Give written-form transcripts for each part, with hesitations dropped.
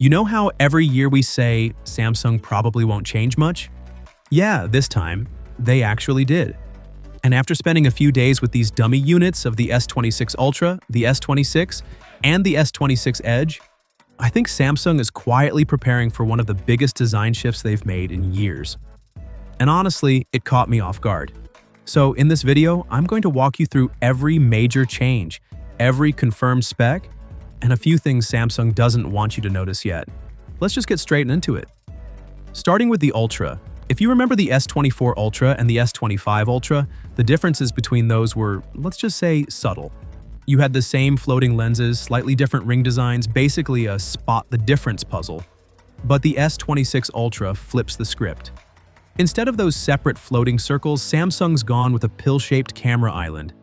You know how every year we say Samsung probably won't change much? Yeah, this time, they actually did. And after spending a few days with these dummy units of the S26 Ultra, the S26, and the S26 Edge, I think Samsung is quietly preparing for one of the biggest design shifts they've made in years. And honestly, it caught me off guard. So in this video, I'm going to walk you through every major change, every confirmed spec, and a few things Samsung doesn't want you to notice yet. Let's just get straight into it. Starting with the Ultra. If you remember the S24 Ultra and the S25 Ultra, the differences between those were, let's just say, subtle. You had the same floating lenses, slightly different ring designs, basically a spot the difference puzzle. But the S26 Ultra flips the script. Instead of those separate floating circles, Samsung's gone with a pill-shaped camera island.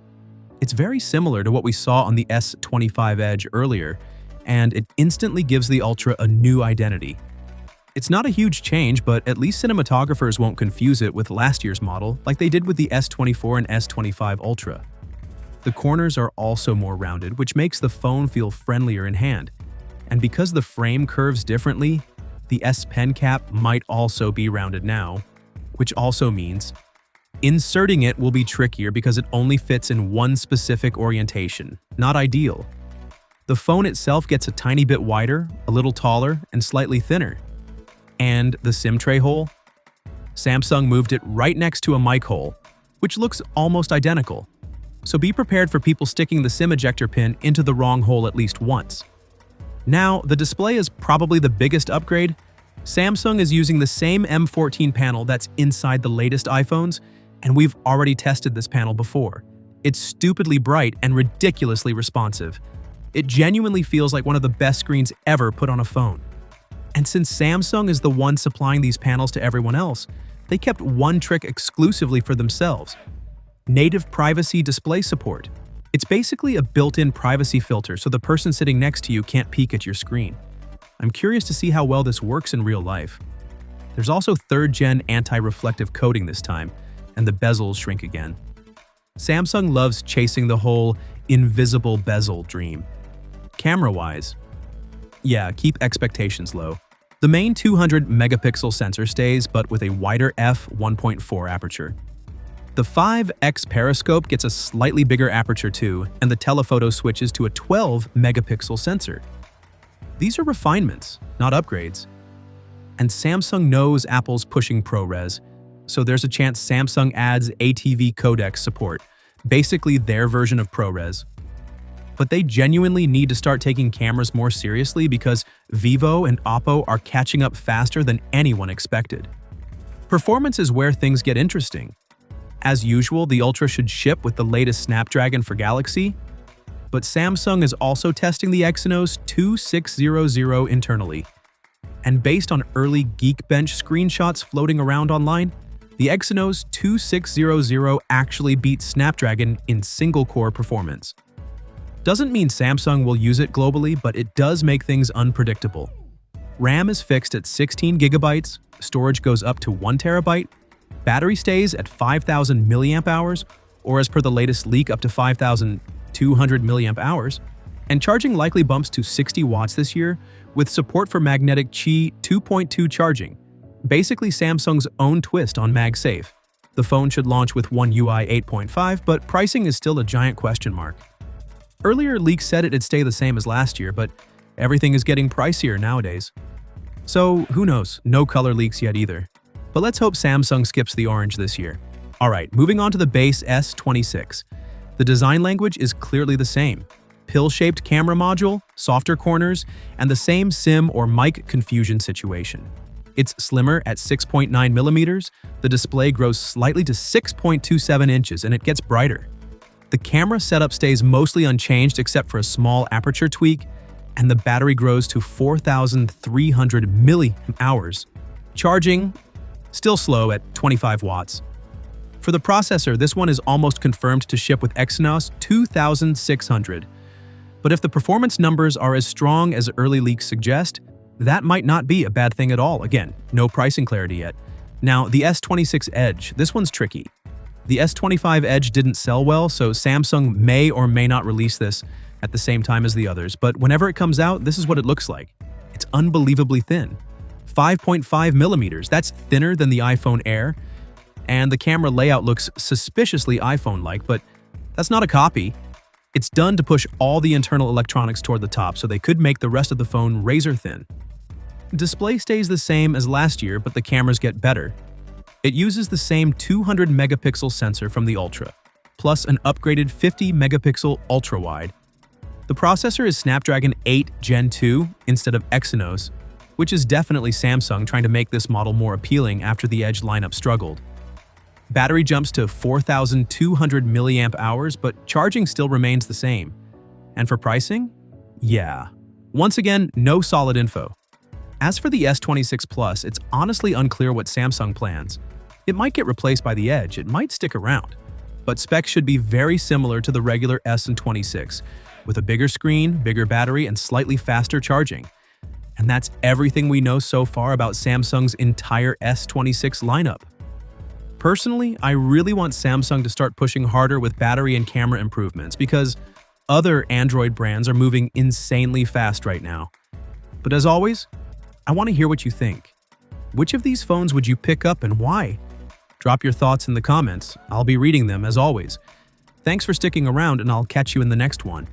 It's very similar to what we saw on the S25 Edge earlier, and it instantly gives the Ultra a new identity. It's not a huge change, but at least cinematographers won't confuse it with last year's model like they did with the S24 and S25 Ultra. The corners are also more rounded, which makes the phone feel friendlier in hand. And because the frame curves differently, the S Pen cap might also be rounded now, which also means inserting it will be trickier because it only fits in one specific orientation. Not ideal. The phone itself gets a tiny bit wider, a little taller, and slightly thinner. And the SIM tray hole? Samsung moved it right next to a mic hole, which looks almost identical. So be prepared for people sticking the SIM ejector pin into the wrong hole at least once. Now, the display is probably the biggest upgrade. Samsung is using the same M14 panel that's inside the latest iPhones, and we've already tested this panel before. It's stupidly bright and ridiculously responsive. It genuinely feels like one of the best screens ever put on a phone. And since Samsung is the one supplying these panels to everyone else, they kept one trick exclusively for themselves: native privacy display support. It's basically a built-in privacy filter so the person sitting next to you can't peek at your screen. I'm curious to see how well this works in real life. There's also 3rd-gen anti-reflective coating this time, and the bezels shrink again. Samsung loves chasing the whole invisible bezel dream. Camera-wise, yeah, keep expectations low. The main 200-megapixel sensor stays, but with a wider f1.4 aperture. The 5x periscope gets a slightly bigger aperture too, and the telephoto switches to a 12-megapixel sensor. These are refinements, not upgrades. And Samsung knows Apple's pushing ProRes, so there's a chance Samsung adds ATV codec support, basically their version of ProRes. But they genuinely need to start taking cameras more seriously because Vivo and Oppo are catching up faster than anyone expected. Performance is where things get interesting. As usual, the Ultra should ship with the latest Snapdragon for Galaxy, but Samsung is also testing the Exynos 2600 internally. And based on early Geekbench screenshots floating around online, the Exynos 2600 actually beats Snapdragon in single-core performance. Doesn't mean Samsung will use it globally, but it does make things unpredictable. RAM is fixed at 16 gigabytes, storage goes up to 1 terabyte, battery stays at 5,000 mAh, or as per the latest leak up to 5,200 mAh, and charging likely bumps to 60 watts this year with support for magnetic Qi 2.2 charging, basically Samsung's own twist on MagSafe. The phone should launch with One UI 8.5, but pricing is still a giant question mark. Earlier leaks said it'd stay the same as last year, but everything is getting pricier nowadays. So who knows, no color leaks yet either. But let's hope Samsung skips the orange this year. Alright, moving on to the base S26. The design language is clearly the same. Pill-shaped camera module, softer corners, and the same SIM or mic confusion situation. It's slimmer at 6.9 millimeters, the display grows slightly to 6.27 inches, and it gets brighter. The camera setup stays mostly unchanged except for a small aperture tweak, and the battery grows to 4,300 mAh. Charging, still slow at 25 watts. For the processor, this one is almost confirmed to ship with Exynos 2600. But if the performance numbers are as strong as early leaks suggest, that might not be a bad thing at all. Again, no pricing clarity yet. Now, the S26 Edge, this one's tricky. The S25 Edge didn't sell well, so Samsung may or may not release this at the same time as the others, but whenever it comes out, this is what it looks like. It's unbelievably thin. 5.5 millimeters, that's thinner than the iPhone Air. And the camera layout looks suspiciously iPhone-like, but that's not a copy. It's done to push all the internal electronics toward the top, so they could make the rest of the phone razor-thin. Display stays the same as last year, but the cameras get better. It uses the same 200-megapixel sensor from the Ultra, plus an upgraded 50-megapixel ultra-wide. The processor is Snapdragon 8 Gen 2 instead of Exynos, which is definitely Samsung trying to make this model more appealing after the Edge lineup struggled. Battery jumps to 4,200 mAh, but charging still remains the same. And for pricing? Yeah. Once again, no solid info. As for the S26 Plus, it's honestly unclear what Samsung plans. It might get replaced by the Edge, it might stick around. But specs should be very similar to the regular S26, with a bigger screen, bigger battery, and slightly faster charging. And that's everything we know so far about Samsung's entire S26 lineup. Personally, I really want Samsung to start pushing harder with battery and camera improvements because other Android brands are moving insanely fast right now. But as always, I want to hear what you think. Which of these phones would you pick up and why? Drop your thoughts in the comments. I'll be reading them as always. Thanks for sticking around, and I'll catch you in the next one.